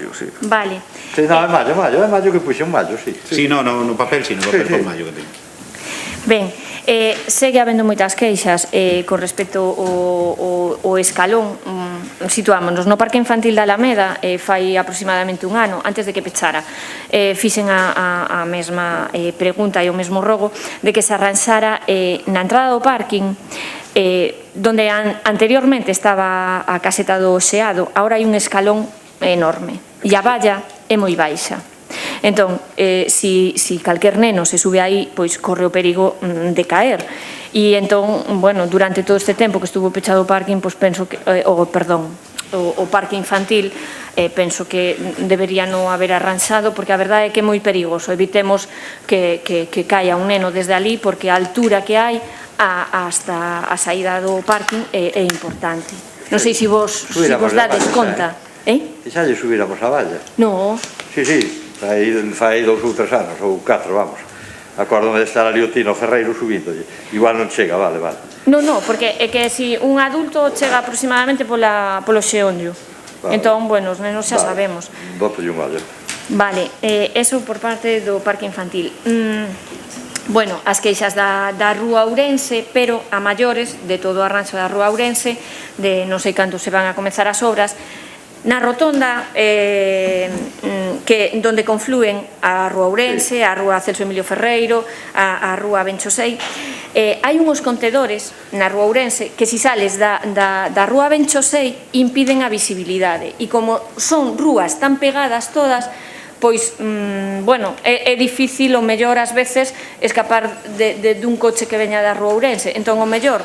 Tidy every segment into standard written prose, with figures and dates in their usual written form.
maio, sí. Vale. Sí, non, é maio que puxen maio, sí. Sí, no papel, sí, no papel con maio que teño. Ben, segue habendo moitas queixas con respecto ao escalón. Situámonos no Parque Infantil da Alameda fai aproximadamente un ano, antes de que pechara, fixen a mesma pregunta e o mesmo rogo de que se arranxara na entrada do parking, donde anteriormente estaba a caseta do xeado, agora hai un escalón enorme e a valla é moi baixa. Entón, si calquer neno se sube aí, pois corre o perigo de caer. E entón, bueno, durante todo este tempo que estuvo pechado o parking, pois penso que, o parque infantil, penso que debería non haber arranxado, porque a verdade é que é moi perigoso. Evitemos que caia un neno desde ali, porque a altura que hai hasta a saída do parking é importante. Non sei se vos dades conta. E xa lle subíramos a valla? No. Sí. Fai 2 ou 3 anos, ou 4, vamos. Acórdome de estar ali o Tino Ferreiro subíndolle. Igual non chega, vale. Non, porque é que si un adulto chega aproximadamente polo xeonllo. Entón, bueno, os nenos xa sabemos. Botolle un ollo. Vale, eso por parte do parque infantil. Bueno, as queixas da Rúa Ourense, pero a maiores de todo o arranxo da Rúa Ourense, de non sei canto se van a comezar as obras, na rotonda donde conflúen a Rúa Ourense, a Rúa Celso Emilio Ferreiro, a Rúa Benchosei, hai unhos contedores na Rúa Ourense que si sales da Rúa Benchosei impiden a visibilidade, e como son rúas tan pegadas todas, pois, bueno, é difícil o mellor ás veces escapar dun coche que veña da Rúa Ourense. Entón, o mellor,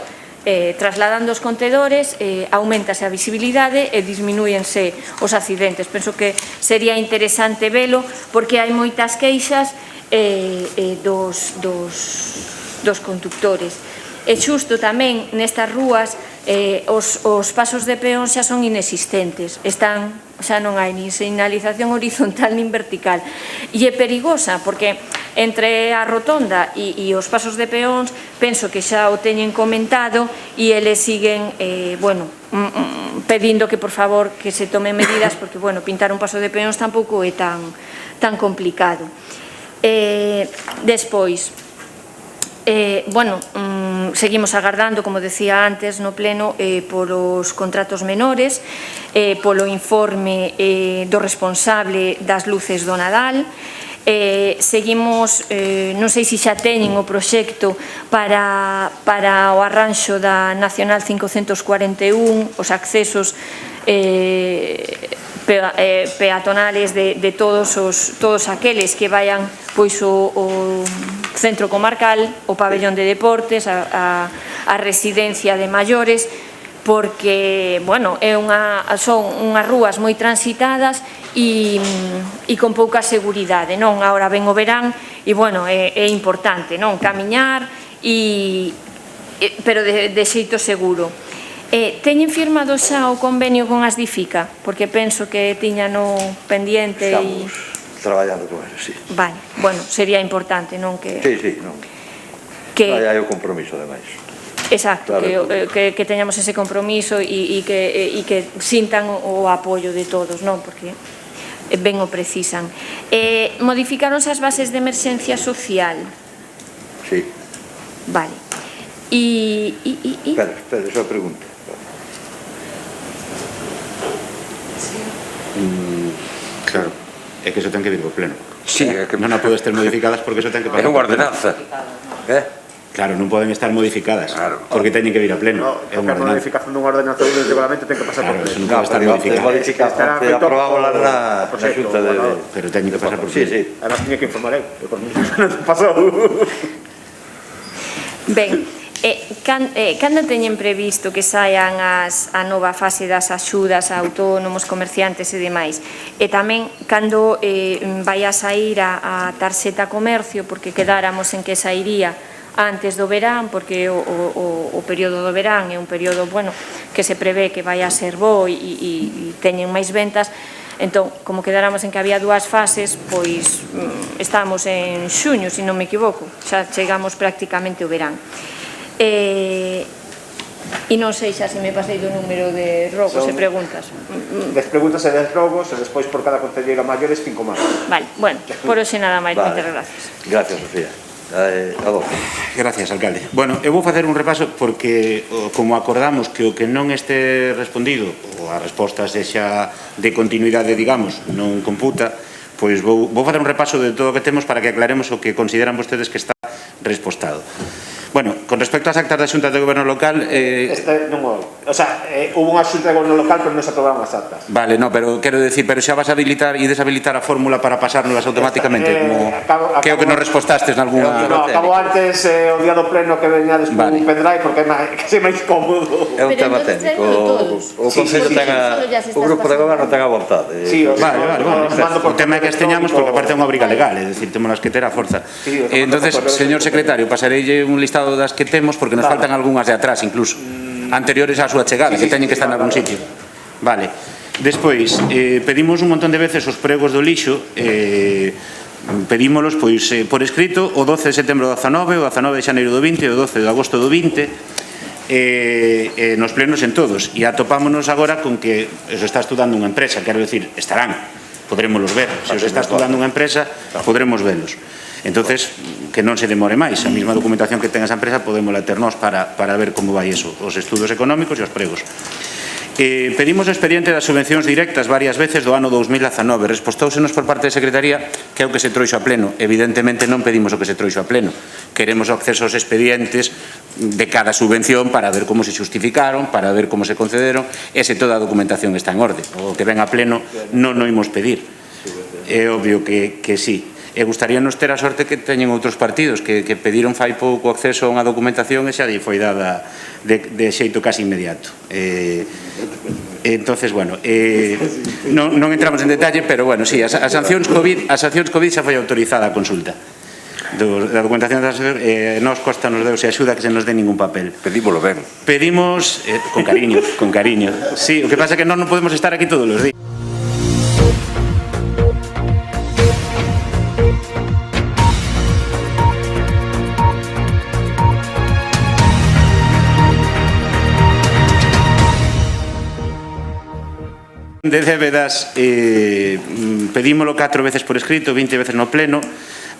trasladando os contedores, aumentase a visibilidade e disminúense os accidentes. Penso que sería interesante velo, porque hai moitas queixas dos conductores. E xusto tamén nestas rúas os pasos de peón xa son inexistentes, xa non hai nin señalización horizontal nin vertical, e é perigosa porque entre a rotonda e os pasos de peóns penso que xa o teñen comentado e eles siguen pedindo que por favor que se tomen medidas, porque pintar un paso de peóns tampouco é tan complicado. Despois, seguimos agardando, como decía antes no pleno, polos contratos menores, polo informe do responsable das luces do Nadal. Seguimos, non sei se xa teñen o proxecto para o arranxo da Nacional 541, os accesos peatonales de todos aqueles que vayan pois o centro comarcal, o pabellón de deportes, a residencia de maiores, porque, son unhas rúas moi transitadas e con pouca seguridade, non? Agora ven o verán e, é importante, non? Camiñar, pero de xeito seguro. Teñen firmado xa o convenio con Asdifica, porque penso que tiñano pendiente e... Estamos traballando con eles, sí. Vale, sería importante, non? Sí, non. Hai o compromiso, ademais. Exacto, que teñamos ese compromiso e que sintan o apoio de todos, non? Porque ben o precisan. Modificaronse as bases de emerxencia social? Sí. Vale. Espera, esa pregunta. Claro, é que iso ten que vir co pleno. Sí, é que non podes ter modificadas porque iso ten que pasar. É unha ordenanza. Claro, non poden estar modificadas porque teñen que vir a pleno. É unha modificación dunha ordenanza do regulamento ten que pasar por pleno. Eso non pode estar modificado. Aprobámosla na xunta de... Pero teñen que pasar por pleno. Sí. Además, tiña que informar eu, que por mí non pasou. Ben, cando teñen previsto que saian a nova fase das axudas a autónomos, comerciantes e demais? E tamén, cando vai a sair a tarxeta comercio, porque quedáramos en que sairía antes do verán, porque o período do verán é un período, que se prevé que vai a ser bo e teñen máis ventas. Entón, como quedáramos en que había 2 fases, pois estamos en xuño, se non me equivoco, xa chegamos prácticamente ao verán. E non sei xa se me pasei do número de rogos e preguntas. 10 preguntas e 10 rogos, e despois por cada concelleiro maiores 5 máis. Vale, bueno, por hoxe nada máis, Vale. moitas gracias. Gracias, Sofía. Adolfo. Gracias, alcalde. Bueno, eu vou facer un repaso porque como acordamos que o que non este respondido ou a resposta sexa de continuidade, digamos, non computa, pois vou facer un repaso de todo o que temos para que aclaremos o que consideran vostedes que está respostado. Bueno, con respecto ás actas da Xunta de Goberno Local... Non o... O sea, hubo unha xunta de goberno local, pero non se aprobaron as actas. Vale, no, pero quero decir, pero xa vas a habilitar e deshabilitar a fórmula para pasárnoslas automáticamente, como que é o que nos respostastes nalgúna... No, acabo antes o día do pleno que veñades con un pendrive porque é case máis cómodo. É un Pero tema entonces técnico. tráelo todos. O Concello ten o grupo de goberno ten a vontade. Sí, Vale. O tema é que as teñamos porque aparte é unha obriga legal, é dicir, temos que ter a forza. Entonces, señor secretario, pasareille un listado das que temos porque nos faltan algunhas de atrás incluso, anteriores á súa chegada, que teñen que estar en algún sitio. Vale. Despois, pedimos un montón de veces os pregos do lixo, pedímolos pois por escrito o 12 de setembro do 19, o 19 de xaneiro do 20 e o 12 de agosto do 20, nos plenos en todos, e atopámonos agora con que eso está estudando unha empresa, quero decir, estarán, podrémoslos ver, se os está estudando unha empresa, podremos velos. Entonces, que non se demore máis, a mesma documentación que ten esa empresa podémola ter nós para ver como vai eso, os estudos económicos e os pregos. Pedimos o expediente das subvencións directas varias veces do ano 2019, respostóusenos por parte da Secretaría que é o que se trouxo a pleno. Evidentemente non pedimos o que se trouxo a pleno, queremos o acceso aos expedientes de cada subvención para ver como se xustificaron, para ver como se concederon, e se toda a documentación está en orde. O que ven a pleno non o imos pedir, é obvio que sí. E gustaríanos ter a sorte que teñen outros partidos que pediron fai pouco acceso a unha documentación e xa foi dada de xeito casi inmediato. Entonces, bueno, non entramos en detalle, pero bueno, sí, as sancións COVID xa foi autorizada a consulta da documentación das nos costa nos deus e axuda que se nos dé ningún papel. Pedímolo ben. Pedimos con cariño. Sí, o que pasa é que non podemos estar aquí todos os días. De débedas, pedímolo 4 veces por escrito, 20 veces no pleno.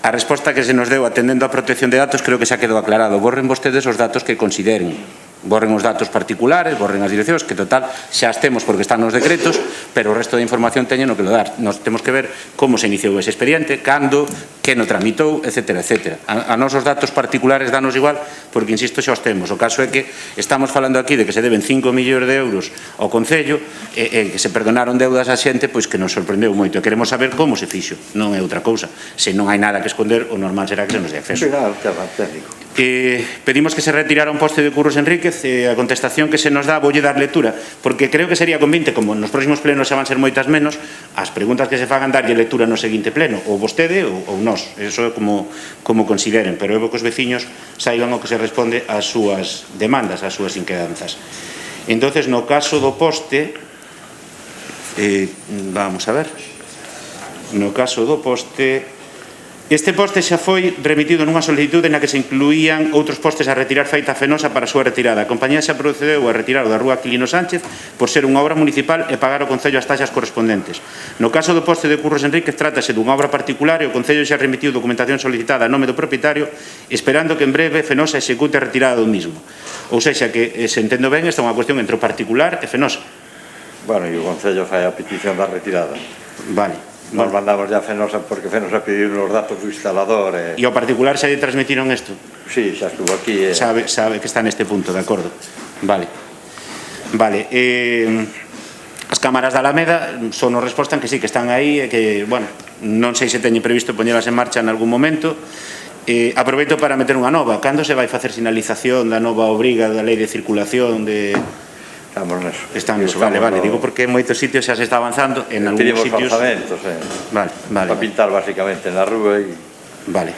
A resposta que se nos deu atendendo a protección de datos creo que xa quedou aclarado. Borren vostedes os datos que consideren. Borren os datos particulares, borren as direccións, que total xa as temos porque están nos decretos, pero o resto da información teñen o que lo dar. Nos temos que ver como se iniciou ese expediente, cando, que no tramitou, etc. A nosos datos particulares danos igual, porque, insisto, xa os temos. O caso é que estamos falando aquí de que se deben 5 millóns de euros ao Concello e que se perdonaron deudas a xente, pois que nos sorprendeu moito. E queremos saber como se fixo, non é outra cousa. Se non hai nada que esconder, o normal será que se nos dé acceso. Pedimos que se retirara un poste de Curros Enríquez, a contestación que se nos dá voulle dar lectura, porque creo que sería convinte, como nos próximos plenos xa van ser moitas menos, as preguntas que se fagan darlle lectura no seguinte pleno, ou vostede ou nós, eso é como consideren, pero é que os veciños saiban o que se responde ás súas demandas, ás súas inquedanzas. Entonces, no caso do poste, vamos a ver, no caso do poste, este poste xa foi remitido nunha solicitude na que se incluían outros postes a retirar feita a Fenosa para a súa retirada. A compañía xa procedeu a retirar o da rúa Aquilino Sánchez por ser unha obra municipal e pagar ao Concello as taxas correspondentes. No caso do poste de Curros Enríquez trátase dunha obra particular e o Concello xa remitiu documentación solicitada a nome do propietario esperando que en breve Fenosa execute a retirada do mismo. Ou sexa que, se entendo ben, esta é unha cuestión entre o particular e Fenosa. Bueno, e o Concello fai a petición da retirada. Vale. Nos mandamos ya a Fenosa porque Fenosa pediu os datos do instalador. E ao particular xa lle transmitiron isto? Sí, xa estuvo aquí. Sabe que está neste punto, de acordo. Vale. As cámaras da Alameda son nos respostan que sí, que están aí e que, bueno, non sei se teñen previsto poñelas en marcha en algún momento. Aproveito para meter unha nova. Cando se vai facer sinalización da nova obriga da lei de circulación de... Estamos neso. Están neso, vale. Digo porque en moitos sitios xa se está avanzando, en algúns sitios... Pedimos orzamentos, Vale. Para pintar basicamente na rúa e... Vale.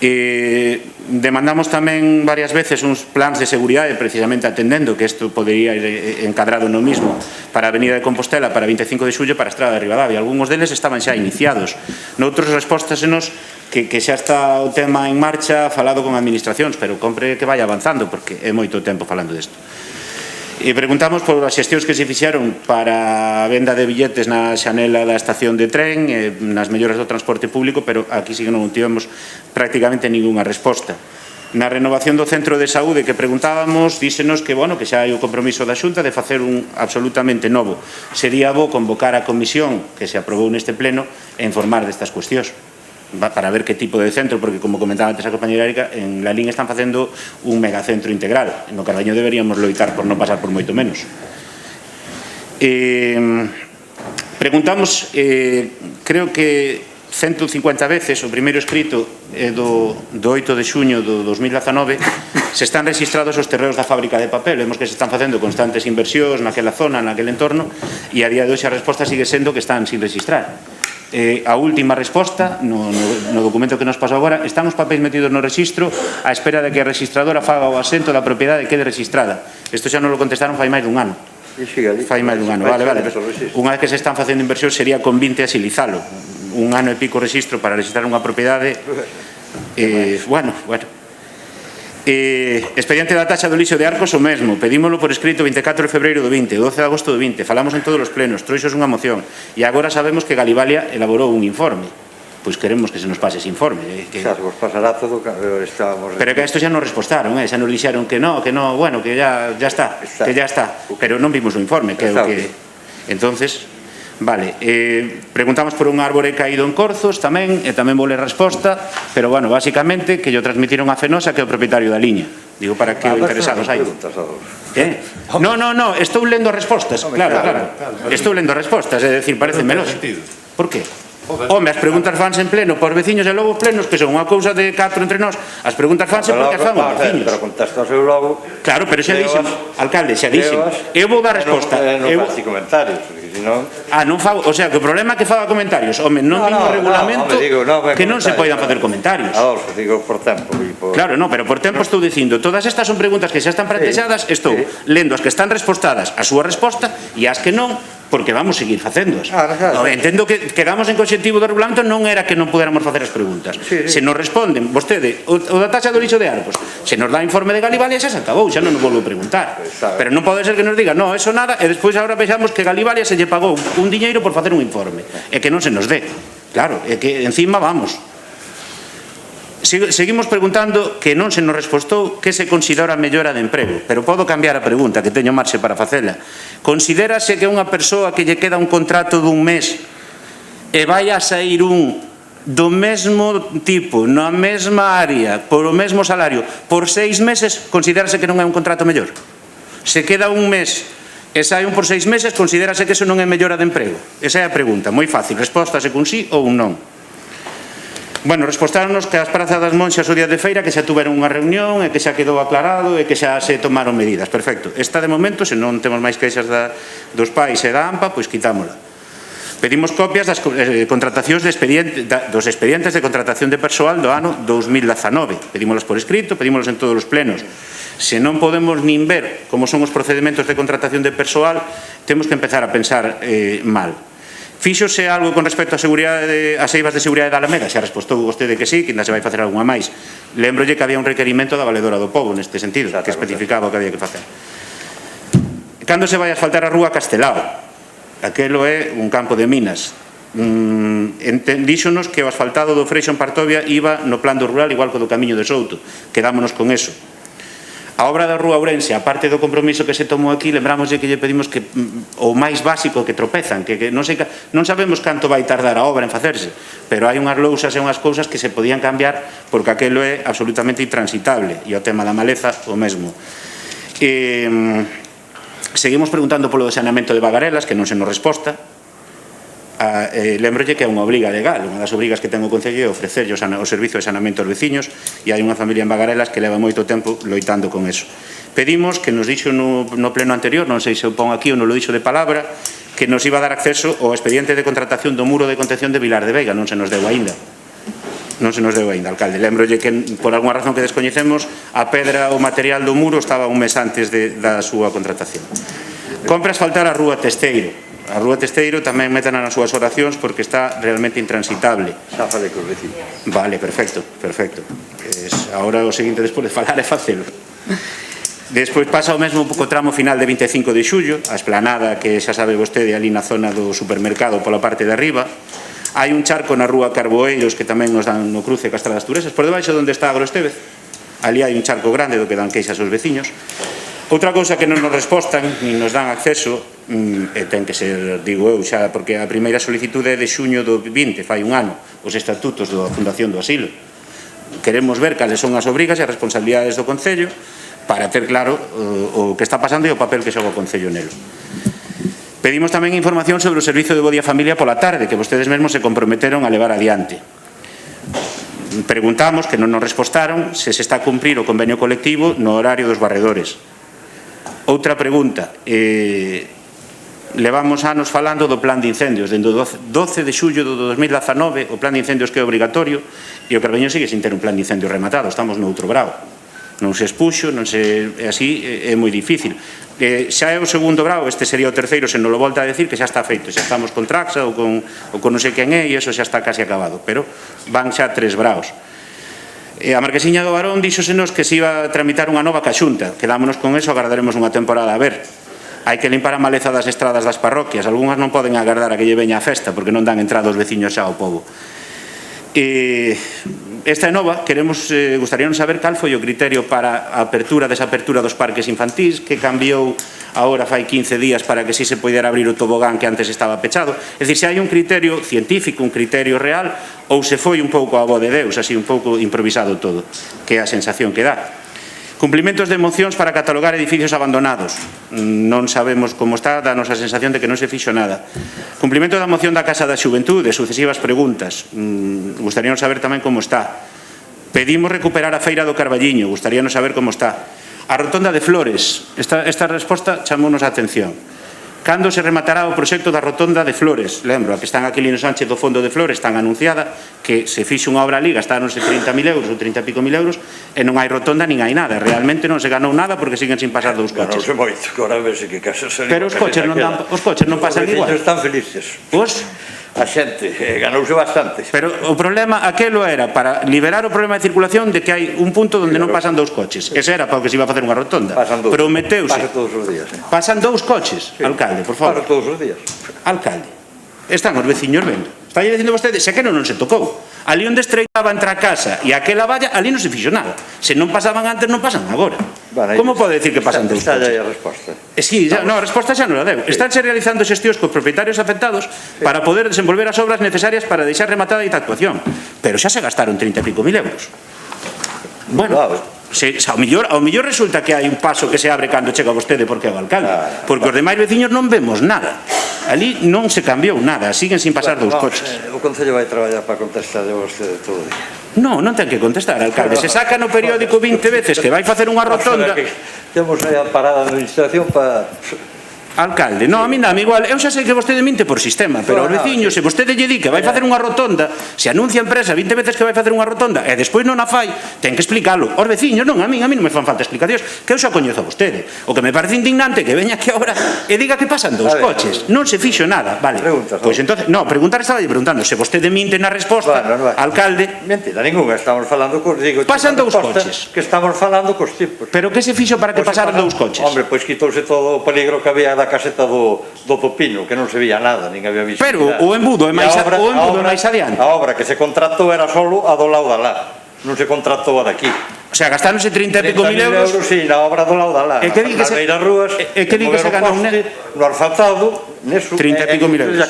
Demandamos tamén varias veces uns plans de seguridade precisamente atendendo que isto podería ir encadrado no mismo para a Avenida de Compostela, para 25 de xullo, para a Estrada de Ribadavia. Algúns deles estaban xa iniciados. Noutros respostásenos que xa está o tema en marcha falado con administracións, pero compre que vai avanzando porque é moito tempo falando desto. E preguntamos por as xestións que se fixeron para a venda de billetes na xanela da estación de tren, nas melloras do transporte público, pero aquí sí que non tivemos prácticamente ninguna resposta. Na renovación do centro de saúde que preguntábamos, dísenos que, bueno, que xa hai o compromiso da Xunta de facer un absolutamente novo. Sería bo convocar a comisión que se aprobou neste pleno e informar destas cuestións para ver que tipo de centro, porque como comentaba antes a compañera Erika, en La Lín están facendo un megacentro integral. No Carballo deberíamos loitar por non pasar por moito menos. Preguntamos, creo que 150 veces, o primeiro escrito do 8 de xuño do 2019, se están registrados os terreos da fábrica de papel. Vemos que se están facendo constantes inversións naquela zona, naquel entorno, e a día de hoxe a resposta sigue sendo que están sin registrar. A última resposta no documento que nos pasou agora, están os papéis metidos no registro á espera de que a registradora faga o asento da propiedade que quede registrada. Isto xa non lo contestaron fai máis dun ano. Fai máis dun ano, vale. Unha vez que se están facendo inversións sería convinte asilizalo. Un ano e pico registro para registrar unha propiedade. Bueno. Expediente da taxa do lixo de Arcos o mesmo, pedímolo por escrito 24 de febreiro do 20, 12 de agosto do 20, falamos en todos os plenos, trouxos unha moción e agora sabemos que Galivalia elaborou un informe. Pois queremos que se nos pase ese informe. Claro, vos pasará todo, estábamos... Pero que a isto xa nos respostaron, xa nos dixeron que no, bueno, que ya está, que ya está, pero non vimos o informe, que é o que... Entonces, vale, preguntamos por un árbore caído en Corzos tamén, e tamén vou ler resposta, pero bueno, básicamente que yo transmitiron a Fenosa, que é o propietario da liña. Digo, para que o interesados hai. No, estou lendo as respostas, claro. Estou lendo as respostas, é dicir, parece menos. Por que? Home, as preguntas fanse en pleno por veciños e logo os plenos, que son unha cousa de 4 entre nós. As preguntas fanse porque as fan os veciños. Pero contestase logo... Claro, pero xa dixen, alcalde, xa dixen. Eu vou dar resposta. Non faci comentarios, porque senón... Non fago, o sea, que o problema é que faga comentarios. Home, non teño regulamento que non se poidan facer comentarios. Adolfo, digo por tempo. Claro, non, pero por tempo estou dicindo, todas estas son preguntas que xa están plantexadas, estou lendo as que están respostadas a súa resposta e as que non, porque vamos seguir facéndoas. Entendo que quedamos en que o objetivo do regulamento non era que non pudéramos facer as preguntas. Se nos responden, vostede, o da taxa do lixo de Arcos, se nos dá informe de Galivalia xa se acabou, xa non nos volvo a preguntar. Pero non pode ser que nos diga, no, eso nada, e despois agora vexamos que Galivalia se lle pagou un diñeiro por facer un informe, e que non se nos dé. Claro, é que encima vamos. Seguimos preguntando que non se nos respostou que se considera mellora de emprego, pero podo cambiar a pregunta, que teño marxe para facela. Considérase que unha persoa que lle queda un contrato dun mes e vai a sair un do mesmo tipo, na mesma área, por o mesmo salario, por 6 meses, considérase que non é un contrato mellor? Se queda un mes e sai un por 6 meses, considérase que eso non é mellora de emprego? Esa é a pregunta, moi fácil, respóstase cun sí ou un non. Bueno, respostáronos que as Prazas das Monxas o día de feira que xa tuveron unha reunión e que xa quedou aclarado e que xa se tomaron medidas. Perfecto. Esta de momento, se non temos máis queixas dos pais e da AMPA, pois quitámola. Pedimos copias das contratacións dos expedientes de contratación de persoal do ano 2019. Pedímolos por escrito, pedímolos en todos os plenos. Se non podemos nin ver como son os procedementos de contratación de persoal, temos que empezar a pensar mal. Fíxose algo con respecto a seguridade, as eivas de seguridade da Alameda? Xa respostou vostede que sí, que ainda se vai facer algunha máis. Lembrolle que había un requerimento da Valedora do Pobo neste sentido, que especificaba o que había que facer. Cando se vai asfaltar a rúa Castelao? Aquelo é un campo de minas. Díxonos que o asfaltado do Freixo en Partovia iba no plan do rural igual que do Camiño de Souto. Quedámonos con eso. A obra da Rúa Ourense, a parte do compromiso que se tomou aquí, lembrámoslle que lle pedimos que o máis básico que tropezan, que non sabemos canto vai tardar a obra en facerse, pero hai unhas lousas e unhas cousas que se podían cambiar porque aquelo é absolutamente intransitable, e o tema da maleza o mesmo. Seguimos preguntando polo de saneamento de Bagarelas, que non se nos resposta. Lembrolle que é unha obriga legal, unha das obrigas que ten o Concello é ofrecerlle o servizo de saneamento aos veciños, e hai unha familia en Bagarelas que leva moito tempo loitando con eso. Pedimos que nos dixo no pleno anterior, non sei se o pon aquí ou non lo dixo de palabra, que nos iba a dar acceso ao expediente de contratación do muro de contención de Vilar de Veiga, non se nos deu aínda. Non se nos deu ainda, alcalde. Lembrolle que, por algunha razón que descoñecemos, a pedra, o material do muro estaba un mes antes da súa contratación. Compre asfaltar a Rúa Testeiro. A Rúa Testeiro tamén metan nas súas oracións porque está realmente intransitable. Xa falei con os veciños. Vale, perfecto. Agora o seguinte despois de falar é facelo. Despois pasa o mesmo co tramo final de 25 de xullo, a esplanada que xa sabe vostede ali na zona do supermercado pola parte de arriba. Hai un charco na rúa Carboeiros que tamén nos dan no cruce Castradas Turesas, por debaixo onde está Agroestevez. Ali hai un charco grande do que dan queixas aos veciños. Outra cousa que non nos respostan ni nos dan acceso, e ten que ser, digo eu xa, porque a primeira solicitude é de xuño do 20, fai un ano, os estatutos da Fundación do Asilo. Queremos ver cales son as obrigas e as responsabilidades do Concello para ter claro o que está pasando e o papel que xoga o Concello nelo. Pedimos tamén información sobre o servizo de Bodia Familia pola tarde, que vostedes mesmos se comprometeron a levar adiante. Preguntamos, que non nos respostaron, se se está a cumprir o convenio colectivo no horario dos barredores. Outra pregunta, levamos anos falando do plan de incendios, dende o 12 de xullo do 2019 o plan de incendios que é obrigatorio e o Carballiño sigue sin ter un plan de incendios rematado, estamos noutro brao. Non se expuxo, non se, así é moi difícil. Xa é o segundo brao, este sería o terceiro, se non lo volta a decir que xa está feito, xa estamos con Traxa ou con non sei quen é e iso xa está casi acabado, pero van xa 3 braos. A Marquesiña do Barón díxosenos que se iba a tramitar unha nova caxunta, quedámonos con eso, agardaremos unha temporada a ver. Hai que limpar a maleza das estradas das parroquias, algunhas non poden agardar a que lle veña a festa porque non dan entrada os veciños xa ao pobo. Esta é nova, gustaríanos saber cal foi o criterio para a apertura, desapertura dos parques infantís, que cambiou agora fai 15 días para que si se poidera abrir o tobogán que antes estaba pechado. É dicir, se hai un criterio científico, un criterio real, ou se foi un pouco a bo de Deus, así un pouco improvisado todo, que é a sensación que dá. Cumplimentos de mocións para catalogar edificios abandonados. Non sabemos como está, danos a sensación de que non se fixo nada. Cumplimento da moción da Casa da Xuventude, sucesivas preguntas. Gustaríanos saber tamén como está. Pedimos recuperar a Feira do Carballiño, gustaríanos saber como está. A Rotonda de Flores, esta resposta chamounos a atención. Cando se rematará o proxecto da Rotonda de Flores? Lembro, a que están aquí Lino Sánchez do Fondo de Flores, están anunciada que se fixe unha obra ali, gastáronse 30.000 euros ou 30 e pico mil euros e non hai rotonda nin hai nada. Realmente non se ganou nada porque siguen sin pasar dous coches. Ganouse moito, agora verse que casas ali. Pero os coches non pasan igual. Os están felices. A xente, ganouse bastante. Pero o problema, aquelo era para liberar o problema de circulación de que hai un punto onde non pasan dous coches. Ese era para o que se iba a facer unha rotonda. Prometeuse. Pasan todos os días. Pasan dous coches, alcalde, por favor. Pasan todos os días. Alcalde, están os veciños vendo. Está dicindo vostede, se que non se tocou. Ali onde estreitaba entre a casa e aquela valla, ali non se fixo nada. Se non pasaban antes, non pasan agora. Como pode decir que pasan dous coches? Está aí a resposta. Sí, a resposta xa non a deu. Estánse realizando xestións cos propietarios afectados para poder desenvolver as obras necesarias para deixar rematada esta actuación. Pero xa se gastaron 30 e pico mil euros. Bueno, ao mellor resulta que hai un paso que se abre cando chega vostede porque é o alcalde. Porque os demais veciños non vemos nada. Ali non se cambiou nada, siguen sin pasar dous coches. O Concello vai traballar para contestar de vostede todo o día. Non ten que contestar, alcalde. Se saca no periódico 20 veces que vai facer unha rotonda. Temos aí a parada de administración para... Alcalde, non, a mí dame igual. Eu xa sei que vostede minte por sistema, pero os veciños, se vostede lle di que vai facer unha rotonda, se anuncia a empresa 20 veces que vai facer unha rotonda e despois non a fai, ten que explicalo. Os veciños, non, a mí non me fan falta explicacións, que eu xa coñezo a vostede. O que me parece indignante que veña aquí agora e diga que pasan dous coches. Non se fixo nada, vale. Pois entonces, non, preguntar estaba preguntando, se vostede minte na resposta, alcalde... Mentira, ninguna, estamos falando cos... Pasan dous coches. Que estamos falando cos tipos. Pero que se fixo para que pasaran dous coches? Hombre, pois quitouse todo o peligro que había da caseta do Topino, que non se veía nada, nin había visto. Pero o embudo é máis adiante. A obra que se contratou era solo a do lado da lá, non se contratou a daqui. O sea, gastáronse 30 e pico mil euros. Sí, na obra do lado da lá. E que di que se ganou no asfaltado, neso. 30 e pico mil euros.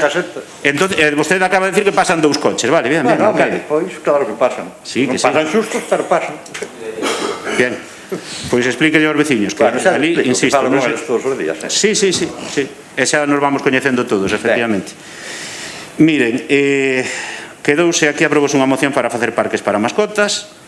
Entón, vostede acaba de decir que pasan dous coches, vale, bien, alcalde. Pois, claro que pasan. Non pasan xustos, pero pasan. Bien. Pois explíquelle aos veciños que ali, insisto, non sei todos os días. Sí. E xa nos vamos coñecendo todos, efectivamente. Miren, quedouse aquí aprobos unha moción para facer parques para mascotas.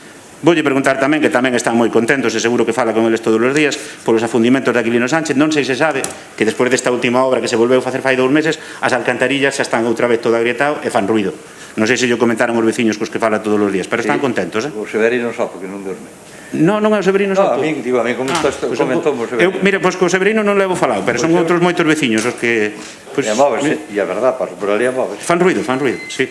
Voulle preguntar tamén, que tamén están moi contentos e seguro que fala con eles todos os días polos afundimentos de Aquilino Sánchez. Non sei se sabe que despois desta última obra que se volveu facer fai 2 meses, as alcantarillas xa están outra vez todo agrietado e fan ruido. Non sei se yo comentaron os veciños cos que fala todos os días, pero están contentos, O Severino só, porque non dorme. Non é o Severino No, a Soto. mí comentou o Severino. Mire, pois co Severino non levo falado, pero son outros moitos veciños os que... E móvese, e a verdad, paso por ali a móvese. Fan ruido, sí.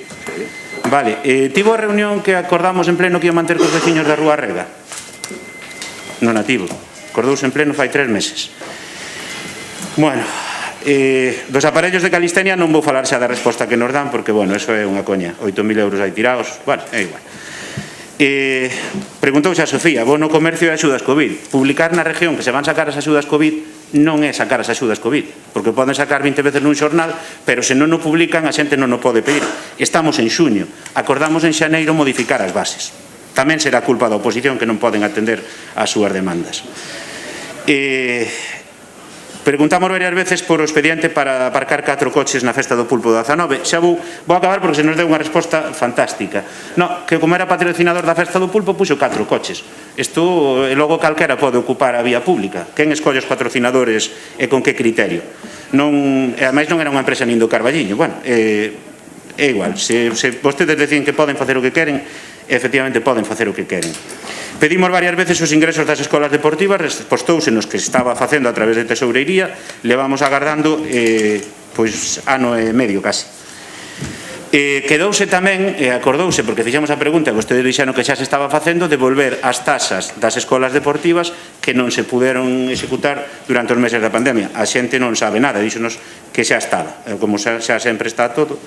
Vale, tivo a reunión que acordamos en pleno que ia manter cos veciños da Rúa Rega? Non a tivo. Acordouse en pleno fai 3 meses. Bueno, dos aparellos de calistenia non vou falar xa da resposta que nos dan, porque, bueno, eso é unha coña. 8.000 euros aí tirados, bueno, é igual. Preguntou xa Sofía, bono comercio e axudas COVID. Publicar na región que se van sacar as axudas COVID non é sacar as axudas COVID, porque poden sacar 20 veces nun xornal, pero se non o publican a xente non o pode pedir. Estamos en xuño, acordamos en xaneiro modificar as bases. Tamén será culpa da oposición que non poden atender as súas demandas. Preguntamos varias veces por o expediente para aparcar 4 coches na festa do Pulpo do 19. Xa vou acabar porque se nos deu unha resposta fantástica. No, que como era patrocinador da festa do Pulpo puxo 4 coches. Isto logo calquera pode ocupar a vía pública. Quen escolle os patrocinadores e con que criterio? E ademais non era unha empresa nin do Carballiño. Bueno, é igual. Se vostedes deciden que poden facer o que queren, efectivamente poden facer o que queren. Pedimos varias veces os ingresos das escolas deportivas, respostouse nos que estaba facendo a través de tesourería, levamos agardando pois ano e medio casi. Quedouse tamén, acordouse, porque fixemos a pregunta, vostedes dixeron que xa se estaba facendo, de volver as tasas das escolas deportivas que non se puderon executar durante os meses da pandemia. A xente non sabe nada, díxonos que xa estaba, como xa sempre está todo.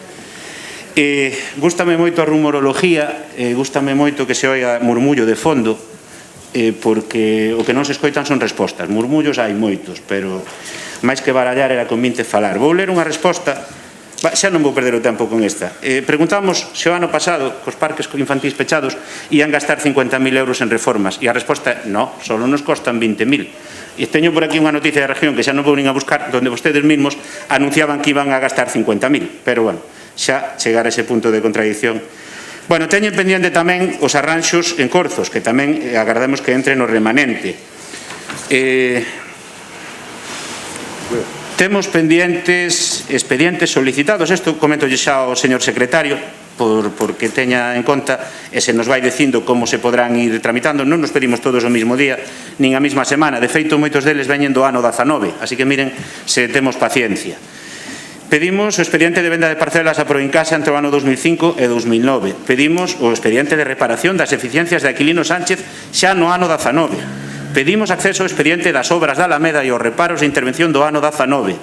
Gústame moito a rumorología, gústame moito que se oia murmullo de fondo, porque o que non se escoitan son respostas. Murmullos hai moitos, pero máis que barallar era convinte falar. Vou ler unha resposta, xa non vou perder o tempo con esta. Preguntamos se o ano pasado, cos parques infantís pechados, ian gastar 50.000 euros en reformas, e a resposta é no, solo nos costan 20.000. E teño por aquí unha noticia de región que xa non vou nin a buscar, donde vostedes mesmos anunciaban que iban a gastar 50.000, pero bueno, xa chegar a ese punto de contradicción. Bueno, teño pendiente tamén os arranxos en Corzos, que tamén agardamos que entre no remanente. Temos pendientes expedientes solicitados, isto comento xa ao señor secretario, porque teña en conta e se nos vai dicindo como se podrán ir tramitando. Non nos pedimos todos o mismo día, nin a mesma semana. De feito, moitos deles veñen do ano 19, así que miren se temos paciencia. Pedimos o expediente de venda de parcelas a Proincasa entre o ano 2005 e 2009. Pedimos o expediente de reparación das eficiencias de Aquilino Sánchez xa no ano 19. Pedimos acceso ao expediente das obras da Alameda e os reparos de intervención do ano 19.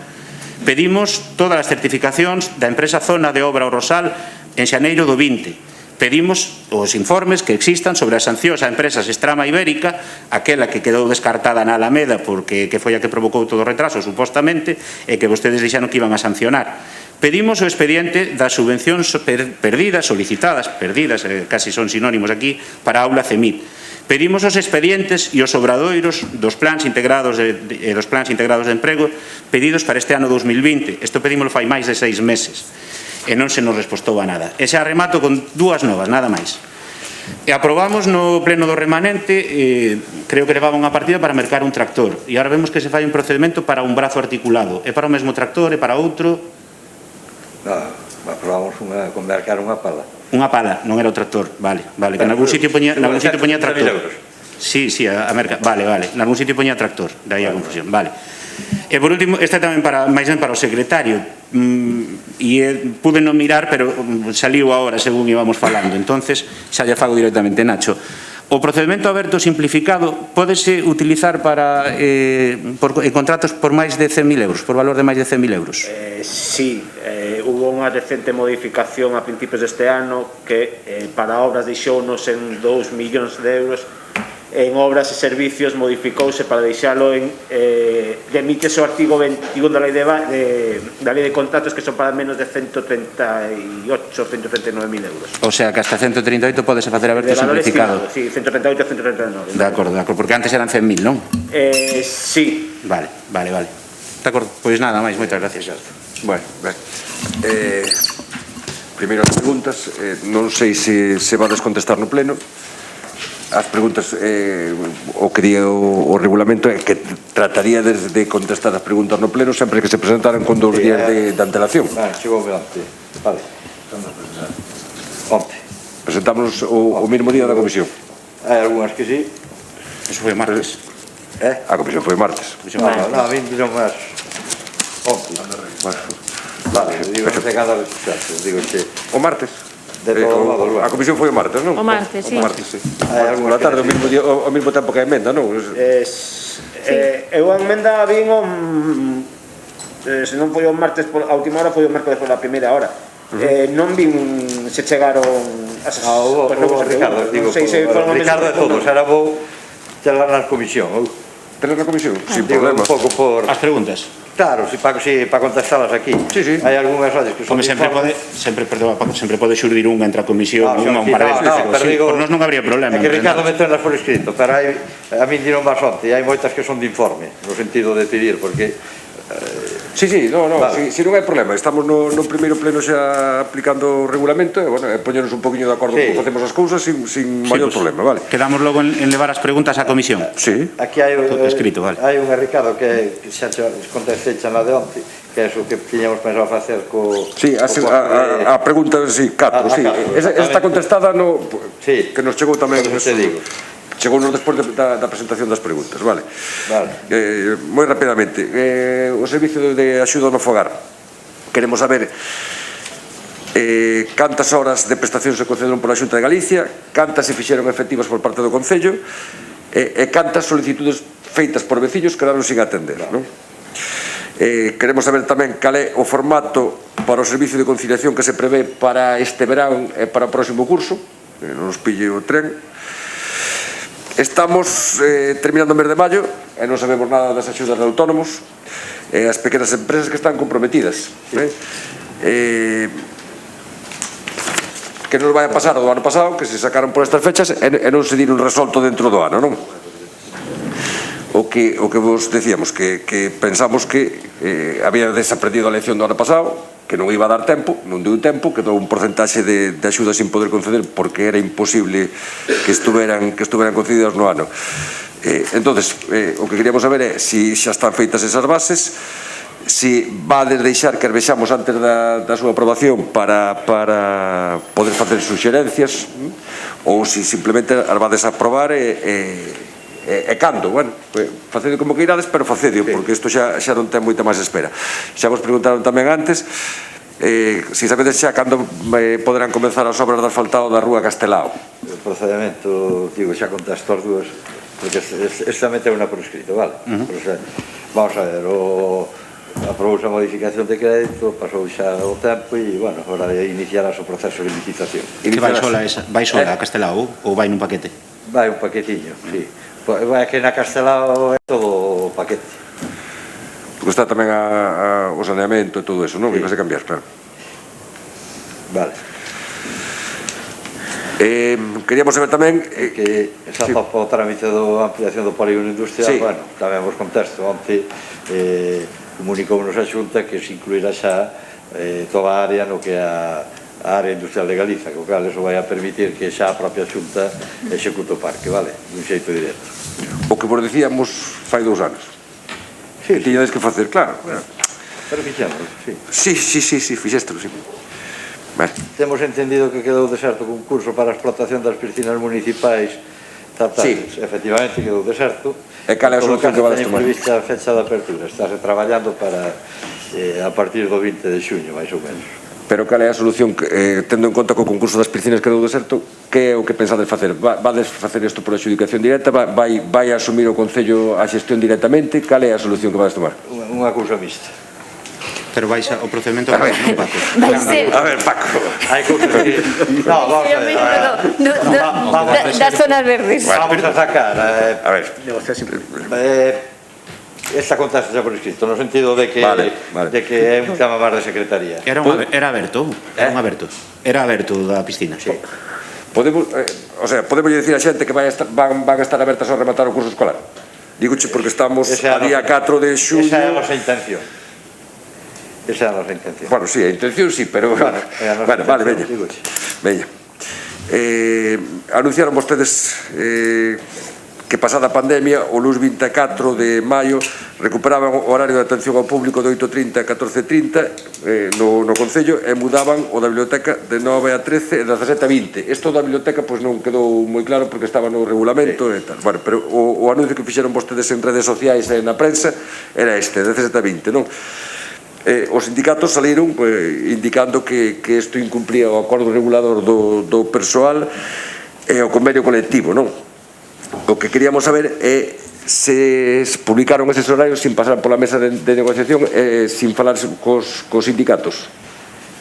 Pedimos todas as certificacións da empresa Zona de Obra O Rosal en xaneiro do 20. Pedimos os informes que existan sobre as sancións a empresas Estrama Ibérica, aquela que quedou descartada na Alameda porque que foi a que provocou todo o retraso, supostamente, e que vostedes dixeron que iban a sancionar. Pedimos o expediente das subvencións perdidas, solicitadas, perdidas, casi son sinónimos aquí, para a aula CEMIT. Pedimos os expedientes e os obradoiros dos plans integrados de emprego pedidos para este ano 2020. Isto pedímoslo fai máis de 6 meses. E non se nos respostou a nada. E xa remato con 2 novas, nada máis. E aprobamos no pleno do remanente, creo que levaba unha partida para mercar un tractor, e agora vemos que se fai un procedimento para un brazo articulado. É para o mesmo tractor, é para outro? No, aprobamos con mercar unha pala. Unha pala, non era o tractor, vale, que en algún sitio poñía tractor. Sí, a merca, vale, en algún sitio poñía tractor, daí a confusión, vale. E por último, esta tamén máis ben para o secretario, e pude non mirar, pero saliu agora según íbamos falando, entonces xa lle fago directamente, Nacho. O procedimento aberto simplificado pódese utilizar para en contratos por máis de 100.000 euros, por valor de máis de 100.000 euros? Sí, hubo unha recente modificación a principios deste ano que para obras deixounos en 2 millóns de euros, en obras e servicios modificouse para deixalo en demítese o artigo 21 da lei de contratos, que son para menos de 138, 139.000 euros. O sea, que hasta 138 podese facer aberto simplificado. Sí, 138 a 139. De acordo, porque antes eran 100.000, non? Sí. Vale. De acordo, pois nada máis, moitas gracias. Bueno, ben. Primeiras preguntas, non sei se vades contestar no pleno. As preguntas, o que di o regulamento é que trataría de contestar as preguntas no pleno sempre que se presentaran con 2 días de antelación. Chegou delante. Vale. Onte. Presentámonos o mesmo día da comisión. Hai algunhas que sí. Eso foi o martes. A comisión foi martes. Non, a min non máis onte. Vale, digo, non sei cada vez digo que O martes. de todo modo, A comisión foi o martes, non? O martes, sí. O martes, sí. hai algunhas Pola tarde, ao mesmo tempo que a emenda, non? Eu a emenda vin se non foi o martes a última hora, foi o mércoles pola primeira hora. Non vin se chegaron as o Ricardo, digo, Ricardo de todos, era vou chegar na comisión. Tenes na comisión? Sin Digo, un problema. pouco por... As preguntas. Claro, para contestalas aquí. Sí. Hai algunhas ollas que son... Como sempre pode xurdir unha entre a comisión, unha un par de veces, pero digo, por nos non habría problema. É que Ricardo metelas por escrito, pero hai, a min diron máis onte, e hai moitas que son de informe, no sentido de pedir, porque... Sí, non, Vale. si non hai problema. Estamos no primeiro pleno xa aplicando o regulamento e, bueno, poñernos un poquinho de acordo Sí. como facemos as cousas sin maior problema, vale? Quedamos logo en levar as preguntas á comisión. Sí. Aquí hai Todo escrito, vale. hai unha Ricardo que xa contestei xa na de onte, que é o que tiñamos pensado facer co... Sí, a pregunta, sí, 4, sí. Esa está contestada no... Sí. Que nos chegou tamén... Por eso te digo. Chegounos despois da presentación das preguntas, vale? Vale. Moi rapidamente, o servicio de axuda no fogar. Queremos saber cantas horas de prestación se concederon pola Xunta de Galicia, cantas se fixeron efectivas por parte do Concello e cantas solicitudes feitas por veciños quedaron sin atender, non? Queremos saber tamén cal é o formato para o servicio de conciliación que se prevé para este verán e para o próximo curso, non nos pille o tren. Estamos terminando o mes de maio e non sabemos nada das axudas de autónomos e as pequenas empresas que están comprometidas. Que nos vai a pasar o do ano pasado, que se sacaron por estas fechas e non se diron resolto dentro do ano, non? O que vos decíamos, que pensamos que había desaprendido a lección do ano pasado, que non iba a dar tempo, non deu tempo, quedou un porcentaxe de axuda sin poder conceder porque era imposible que estuveran concedidas no ano. Entonces, o que queríamos saber é se xa están feitas esas bases, se vades deixar que as vexamos antes da súa aprobación para poder facer suxerencias ou se simplemente as vades a aprobar e cando, bueno, facedo como que irades, pero facedio, porque isto xa non ten moita máis espera. Xa vos preguntaron tamén antes se sabedes xa cando poderán comenzar as obras de asfaltado da Rúa Castelao. O procedemento, digo, xa contesto as dúas, porque esta mete unha por escrito, vale? Vamos a ver, aprobouse a modificación de crédito, pasou xa o tempo e, bueno, agora iniciarás o proceso de licitación. Que vai sola a Castelao ou vai nun paquete? Vai un paquetiño, sí. Vai que na Castelao é todo o paquete. Porque está tamén o saneamento e todo eso, non? Que vas a cambiar, claro. Vale. Queríamos saber tamén que xa para o trámite da ampliación do polígono industrial, bueno, tamén vos contesto, onte comunicounos a Xunta que se incluirá xa toda a área no que é a área industrial de Galiza, co cal eso vai a permitir que xa a propia Xunta execute o parque, vale? Dun xeito directo. O que vos decíamos fai 2 anos. Que tiñades que facer, claro. Pero fixemos, sí. Sí, fixéstelo, sí. Temos entendido que quedou deserto o concurso para a explotación das piscinas municipais. Efectivamente quedou deserto. E cal é a solución que vades tomar? Teñen prevista a fecha de apertura. Estáse traballando para a partir do 20 de xuño, máis ou menos. Pero cal é a solución, tendo en conta que o concurso das piscinas quedou deserto, que é o que pensades facer? Vades facer isto por adxudicación directa? Vai asumir o Concello a xestión directamente? Cal é a solución que vades tomar? Unha cousa mixta. Pero vais o procedimento non, Paco? Vai ser... A ver, Paco. Hai cousas que... No, vamos a ver. Das zonas verdes. Vamos a sacar... A ver. Esta contesta xa por escrito, no sentido de que é un tema máis de secretaría. Era aberto, era aberto da piscina. Podemos dicir a xente que van a estar abertas ao rematar o curso escolar? Dígoche porque estamos a día 4 de xullo. Esa é a nosa intención. Esa é a nosa intención. Bueno, sí, a intención sí, pero... Bueno, vale, veña. Anunciaron vostedes que pasada a pandemia, o luns 24 de maio, recuperaban o horario de atención ao público de 8:30 a 14:30 no Concello e mudaban o da biblioteca de 9 a 13 e de 17 a 20. Isto da biblioteca non quedou moi claro porque estaba no regulamento e tal. Bueno, pero o anuncio que fixeron vostedes en redes sociais e na prensa era este, de 17 a 20, non? Os sindicatos saliron indicando que isto incumplía o acordo regulador do persoal e o convenio colectivo, non? O que queríamos saber é se publicaron eses horarios sin pasar pola mesa de negociación e sin falar cos sindicatos.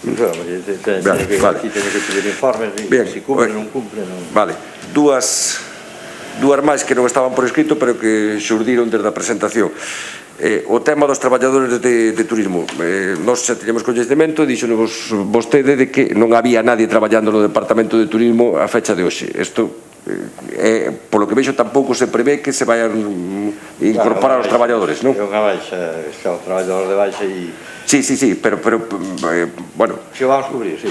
Teñe que pedir informes, se cumplen ou non cumplen. Vale, dúas máis que non estaban por escrito pero que xurdiron desde a presentación. O tema dos traballadores de turismo, nós xa teñemos coñecemento, dixonos vostede de que non había nadie traballando no departamento de turismo a fecha de hoxe. Isto, polo que vexo, tampouco se prevé que se vayan incorporar os traballadores, non? É unha baixa, está o traballador de baixa e... Sí, pero, bueno... Si o vamos cubrir, sí.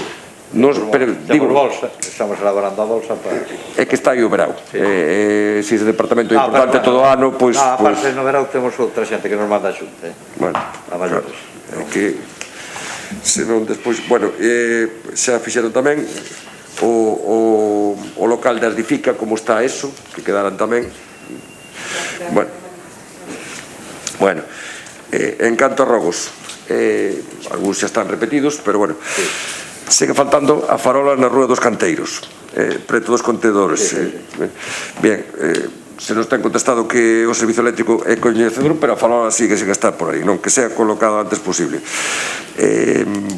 Digo, bolsa, estamos elaborando a bolsa para... É que está aí o verao. Se ese departamento é importante todo o ano, pois... Non, aparte no verao temos outra xente que nos manda a xunta, bueno, a maiores. É que... senón despois... Bueno, xa fixeron tamén o local de Ardifica, como está eso, que quedaran tamén. Bueno, en canto a rogos, algúns xa están repetidos, pero bueno, segue faltando a farola na Rúa dos Canteiros, preto dos contedores. Bien, se nos ten contestado que o servizo eléctrico é coñecedor, pero a farola sigue sen estar por aí, non? Que sea colocado antes posible.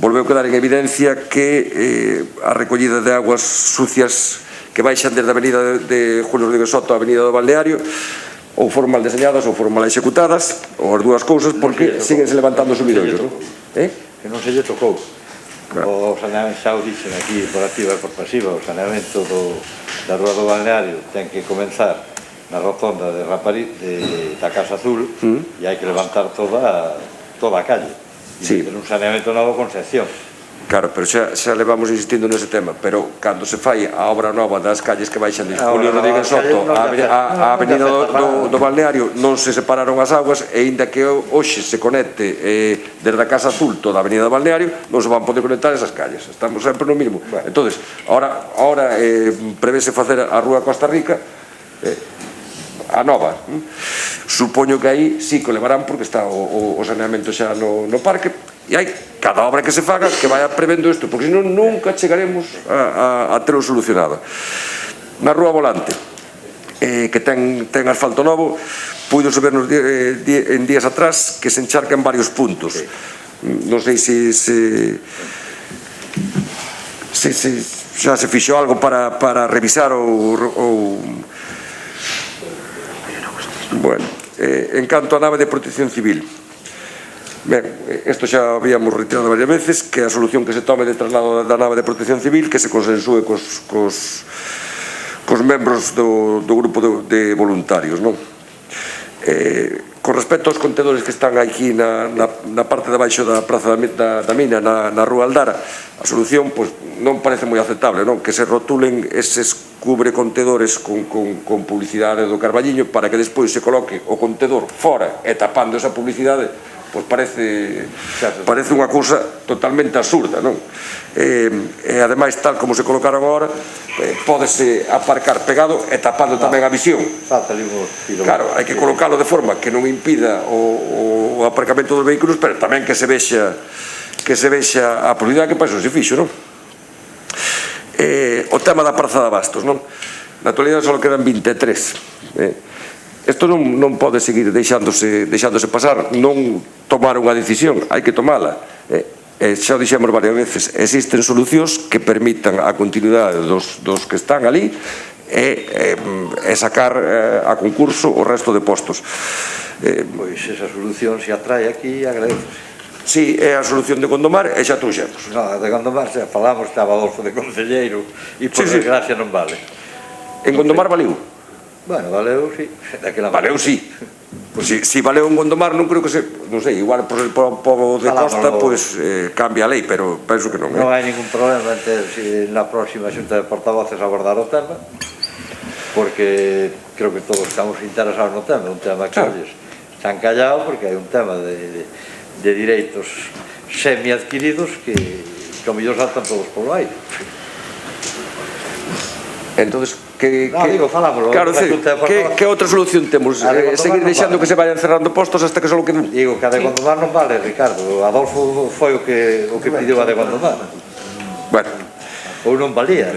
Volveu quedar en evidencia que a recollida de aguas sucias que baixan desde a avenida de Julio Rodríguez Soto a avenida do Balneario ou foron mal deseñadas ou foron mal executadas, ou as dúas cousas, porque síguense levantando subidoiros, non? Que non se lle tocou. O saneamento, xa o dixen aquí por activa e por pasiva, o saneamento da Rúa do Balneario ten que comenzar na rotonda de da Casa Azul e hai que levantar toda a calle. Sí. Un saneamento novo con sección. Claro, pero xa levamos insistindo nese tema, pero cando se fai a obra nova das calles que baixan de Julio Rodríguez Soto a avenida do Balneario, non se separaron as aguas e aínda que hoxe se conecte desde a Casa Azul toda a avenida do Balneario, non se van poder conectar esas calles, estamos sempre no mismo. Entonces, ahora prevese facer a Rúa Costa Rica a nova. Supoño que aí sí que o levarán porque está o saneamento xa no parque e hai cada obra que se faga que vaya prevendo isto, porque senón nunca chegaremos a ter-o solucionado. Na Rúa Volante, que ten asfalto novo, puido sabernos en días atrás que se encharca en varios puntos. Non sei se xa se fixo algo para revisar ou bueno, en canto a nave de protección civil, ben, isto xa habíamos retirado varias veces, que a solución que se tome de traslado da nave de protección civil que se consensúe cos membros do grupo de voluntarios, non? Con respecto aos contedores que están aquí na parte de baixo da Praza da Mina, na Rúa Aldara, a solución non parece moi aceptable, non? Que se rotulen eses cubre contedores con publicidade do Carballiño para que despois se coloque o contedor fora e tapando esa publicidade, pois parece unha cousa totalmente absurda, non? E ademais, tal como se colocaron agora, pódese aparcar pegado e tapando tamén a visión. Claro, hai que colocalo de forma que non impida o aparcamento dos vehículos, pero tamén que se vexa a publicidade, que para iso se fixo, non? O tema da Praza de Abastos, non? Na actualidade só quedan 23. Isto non pode seguir deixándose pasar, non tomar unha decisión, hai que tomala. Xa o dixemos varias veces, existen solucións que permitan a continuidade dos que están ali e sacar a concurso o resto de postos. Pois esa solución se atrae aquí e agradece. Sí, é a solución de Gondomar e xa trouxemos. Non, de Gondomar xa falamos, estaba Adolfo de concelleiro e por desgracia non vale. En Gondomar valeu? Bueno, valeu, sí. Valeu, sí. Si valeu en Gondomar non creo que se... Non sei, igual por el pobo de Costa pois cambia a lei, pero penso que non. Non hai ningún problema en ter, na próxima xunta de portavoces abordar o tema. porque creo que todos estamos interesados no tema, un tema que olles, están callados porque hai un tema de direitos semi-adquiridos que ao mellor saltan todos polo aire. Entonces, que outra solución temos? Seguir deixando que se vayan cerrando postos hasta que só queden? Digo, que a de Gondomar non vale, Ricardo. Adolfo foi o que pediu a de Gondomar. Bueno, ou non valía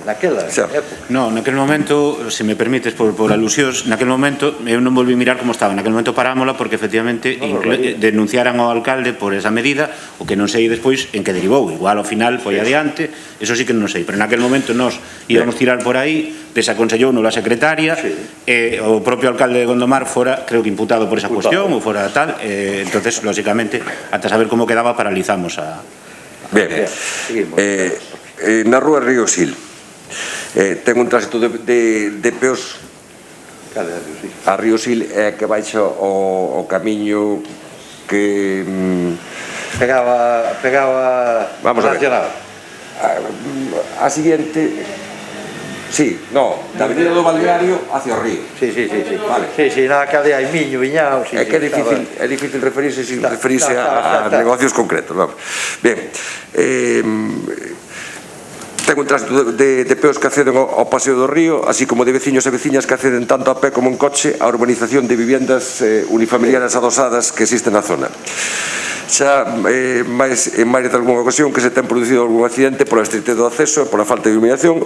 naquela época. No, naquele momento, se me permites por alusións, naquele momento eu non volví mirar como estaba, naquele momento parámola porque efectivamente denunciaran ao alcalde por esa medida, o que non sei despois en que derivou, igual ao final foi adiante, eso sí que non sei, pero naquele momento nós íbamos tirar por aí, desaconsellou la secretaria, e o propio alcalde de Gondomar fora, creo que imputado por esa cuestión, ou fora tal, entonces, lógicamente, ata saber como quedaba, paralizamos a... Ben, na rúa Río Sil ten un tránsito de peos a Río Sil que baixa o camiño que pegaba vamos a ver a siguiente da avenida do Balneario hacia o río. Na calle hai Miño, Viñao. É que é difícil referirse sin referirse a negocios concretos. Ben, ten un tránsito de peos que acceden ao Paseo do Río, así como de veciños e veciñas que acceden tanto a pé como en coche á urbanización de viviendas unifamiliares adosadas que existen na zona. Xa en máis de algunha ocasión que se ten producido algún accidente pola estreitez do acceso e pola falta de iluminación,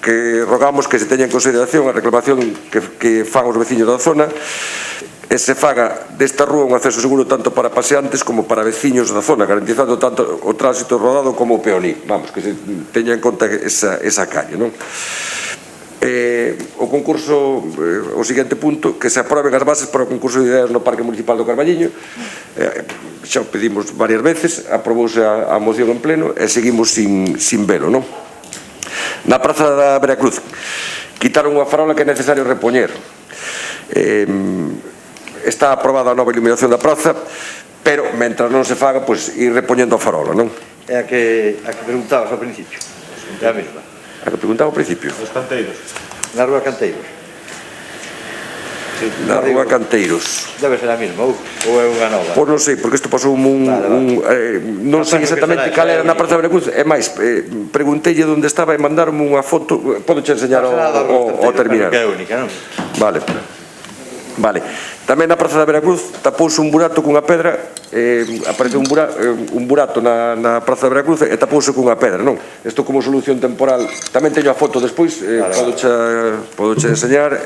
que rogamos que se teña en consideración a reclamación que fan os veciños da zona e se faga desta rúa un acceso seguro tanto para paseantes como para veciños da zona, garantizando tanto o tránsito rodado como o peoní. Vamos, que se teña en conta esa calle, non? O concurso, o seguinte punto, que se aproben as bases para o concurso de ideas no Parque Municipal do Carballiño. Xa o pedimos varias veces, aprobouse a moción en pleno e seguimos sin velo, non? Na Praza da Veracruz quitaron unha farola que é necesario repoñer. Está aprobada a nova iluminación da praza, pero mentras non se faga, pois ir repoñendo a farola, non? É a que preguntabas ao principio, é a mesma. A que preguntaba ao principio? Os canteiros. Na rúa Canteiros. Na rúa Canteiros. Debe ser a mesma, ou é unha nova? Pois non sei, porque isto pasou non sei exactamente cal era na Praza da Veracruz. É máis, pregunteille onde estaba e mandaronme unha foto. Podo che enseñar ao terminar. Que é única, non? Vale. Tamén na Praza da Veracruz tapouse un burato cunha pedra, apareceu un burato na Praza da Veracruz e tapouse cunha pedra, non? Isto como solución temporal, tamén teño a foto despois, podo che enseñar,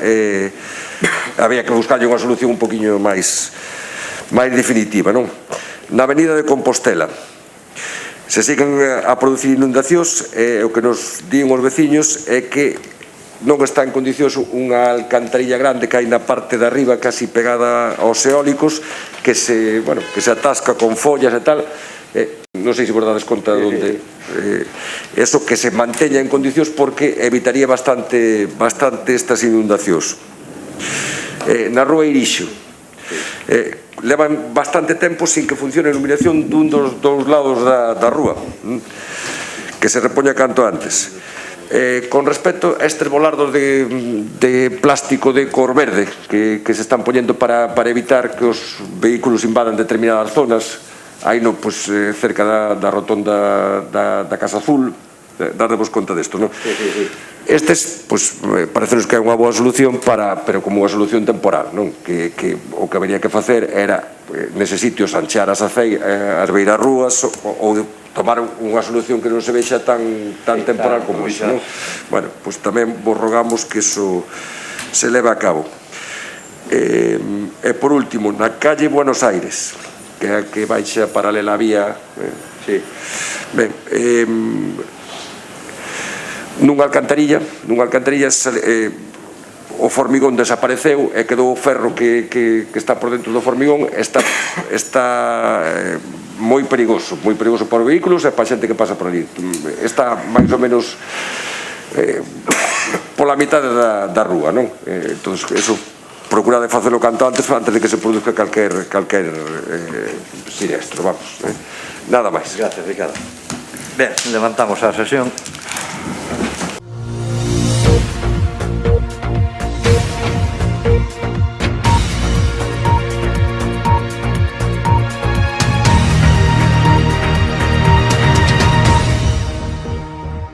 había que buscarlle unha solución un poquinho máis definitiva, non? Na avenida de Compostela se siguen a producir inundacións e o que nos din os veciños é que non está en condicións unha alcantarilla grande que hai na parte de arriba casi pegada aos eólicos que se atasca con follas e tal, non sei se vos dades conta onde eso que se manteña en condicións porque evitaría bastante estas inundacións. Na rúa Irixo levan bastante tempo sin que funcione a iluminación dun dos dous lados da rúa, que se repoña canto antes. Con respecto a estes volardos de plástico de cor verde que se están poñendo para evitar que os vehículos invadan determinadas zonas, aí cerca da rotonda da Casa Azul, daremos conta desto, non? Estes, parecenos que é unha boa solución pero como unha solución temporal, non? Que o que habería que facer era nese sitio sanchear as beiras rúas ou tomar unha solución que non se vexa tan temporal como iso, non? Bueno, pois tamén vos rogamos que iso se leve a cabo. E por último, na calle Buenos Aires, que é a que baixa paralela a vía, ben, nunha alcantarilla o formigón desapareceu e quedou o ferro que está por dentro do formigón, está moi perigoso para os vehículos e para a xente que pasa por ali. Está máis ou menos pola mitad da rúa, non? Entón, eso procura de facelo canto antes de que se produzca calquer sinestro, vamos. Nada máis. Gracias, Ricardo. Ben, levantamos a sesión.